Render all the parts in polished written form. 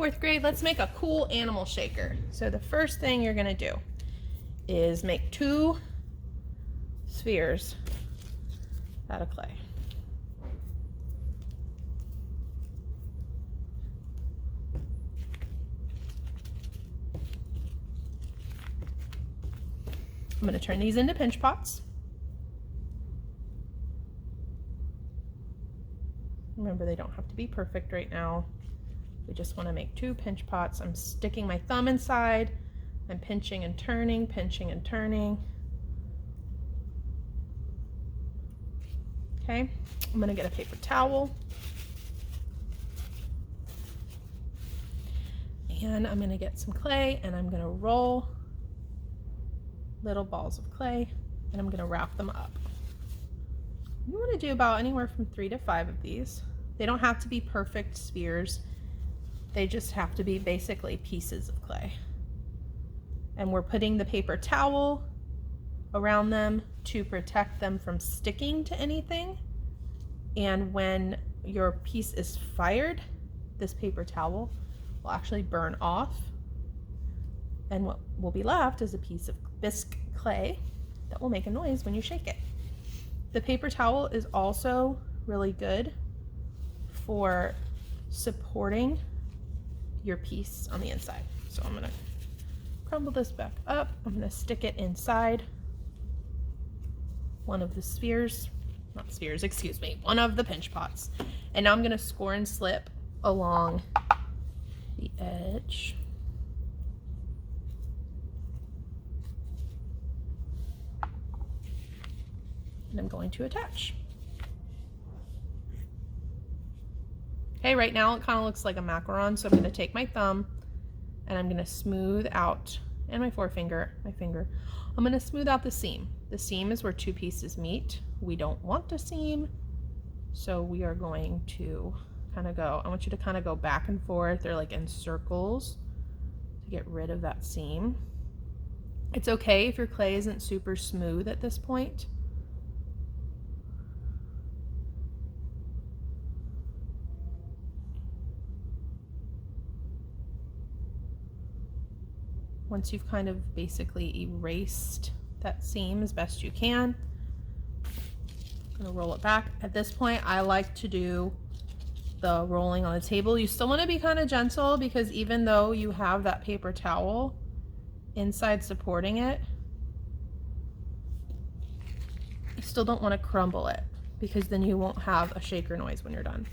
Fourth grade, let's make a cool animal shaker. So the first thing you're gonna do is make 2 spheres out of clay. I'm gonna turn these into pinch pots. Remember, they don't have to be perfect right now. We just want to make 2 pinch pots. I'm sticking my thumb inside. I'm pinching and turning, pinching and turning. Okay, I'm going to get a paper towel. And I'm going to get some clay and I'm going to roll little balls of clay and I'm going to wrap them up. You want to do about anywhere from 3 to 5 of these. They don't have to be perfect spheres. They just have to be basically pieces of clay. And we're putting the paper towel around them to protect them from sticking to anything. And when your piece is fired, this paper towel will actually burn off. And what will be left is a piece of bisque clay that will make a noise when you shake it. The paper towel is also really good for supporting your piece on the inside. So I'm gonna crumble this back up. I'm gonna stick it inside one of the spheres, not spheres, excuse me, one of the pinch pots. And now I'm gonna score and slip along the edge. And I'm going to attach. Okay, right now it kind of looks like a macaron, so I'm going to take my thumb and I'm going to smooth out, and my forefinger, my finger, I'm going to smooth out the seam. The seam is where 2 pieces meet. We don't want a seam, so we are going to kind of go, I want you to kind of go back and forth. They're like in circles to get rid of that seam. It's okay if your clay isn't super smooth at this point. Once you've kind of basically erased that seam as best you can, I'm gonna roll it back. At this point, I like to do the rolling on the table. You still wanna be kind of gentle because even though you have that paper towel inside supporting it, you still don't wanna crumble it because then you won't have a shaker noise when you're done.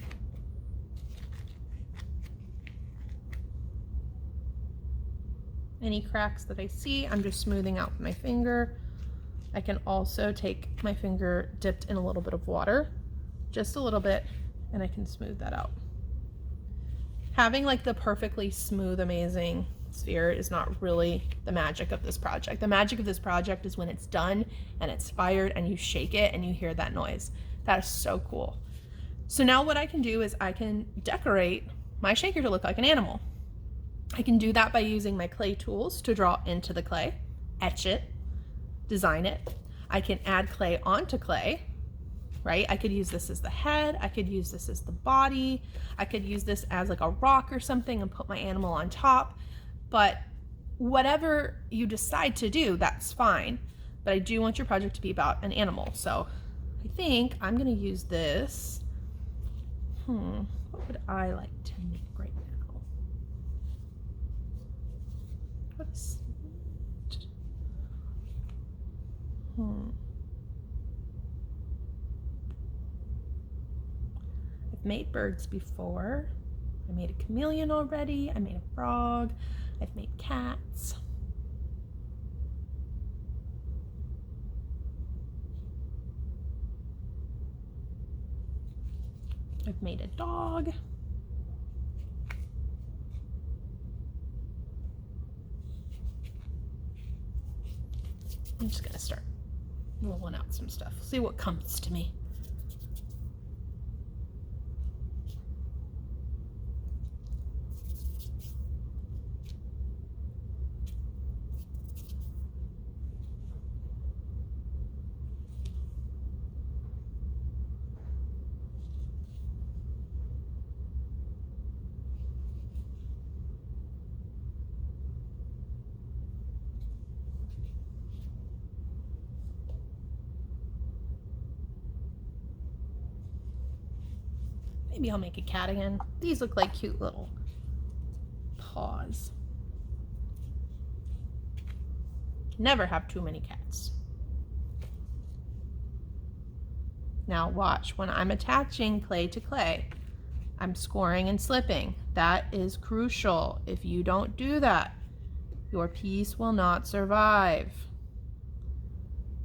Any cracks that I see, I'm just smoothing out with my finger. I can also take my finger dipped in a little bit of water, just a little bit, and I can smooth that out. Having like the perfectly smooth, amazing sphere is not really the magic of this project. The magic of this project is when it's done and it's fired and you shake it and you hear that noise. That is so cool. So now what I can do is I can decorate my shaker to look like an animal. I can do that by using my clay tools to draw into the clay, etch it, design it. I can add clay onto clay, right? I could use this as the head. I could use this as the body. I could use this as like a rock or something and put my animal on top. But whatever you decide to do, that's fine. But I do want your project to be about an animal. So I think I'm going to use this. What would I like to make right now? What's I've made birds before. I made a chameleon already. I made a frog. I've made cats. I've made a dog. I'm just gonna start rolling out some stuff. See what comes to me. Maybe I'll make a cat again. These look like cute little paws. Never have too many cats. Now watch, when I'm attaching clay to clay, I'm scoring and slipping. That is crucial. If you don't do that, your piece will not survive.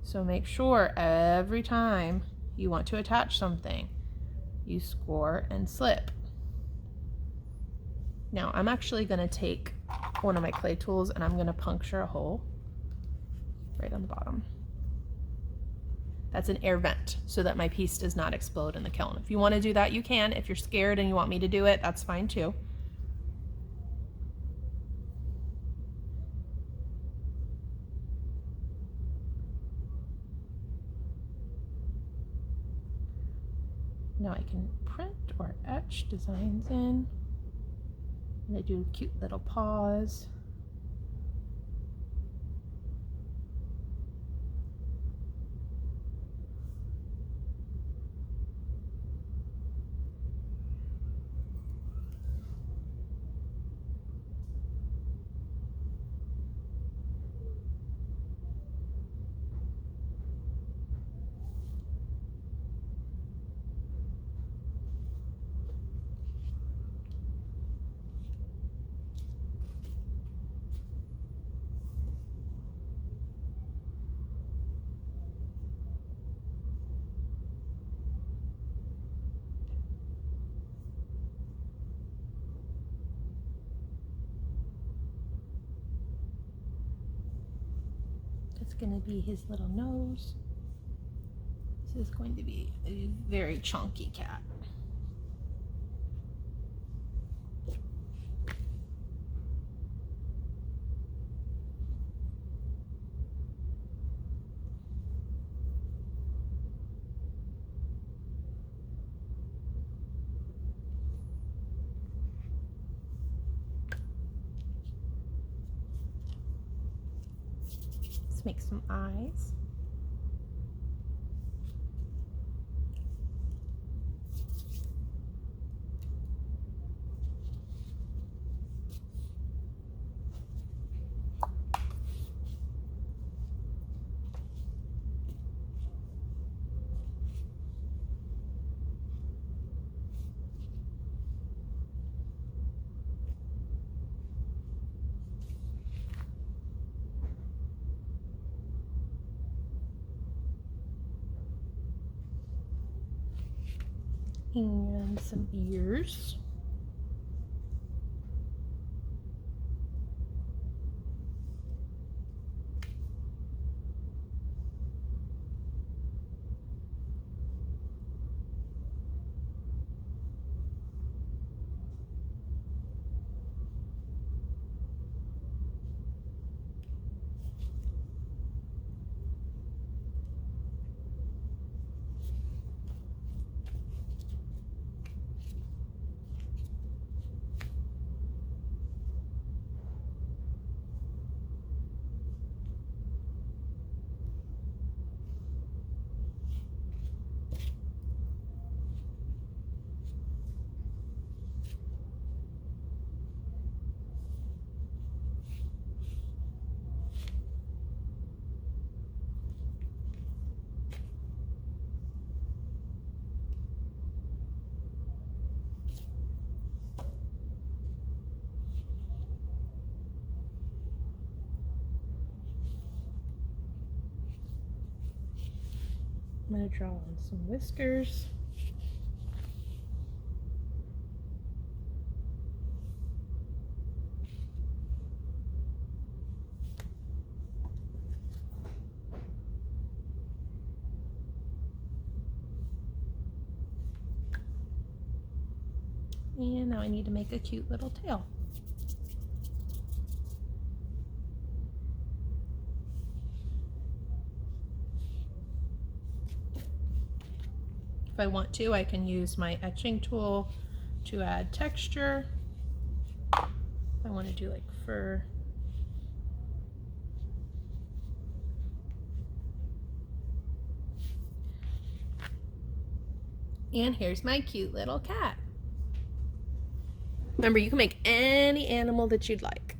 So make sure every time you want to attach something, you score and slip. Now I'm actually going to take one of my clay tools and I'm going to puncture a hole right on the bottom. That's an air vent so that my piece does not explode in the kiln. If you want to do that, you can. If you're scared and you want me to do it, that's fine too. Now I can print or etch designs in. And I do cute little paws. It's going to be his little nose. This is going to be a very chunky cat. Let's make some eyes. And some ears. I'm going to draw on some whiskers. And now I need to make a cute little tail. If I want to, I can use my etching tool to add texture. I want to do like fur. And here's my cute little cat. Remember, you can make any animal that you'd like.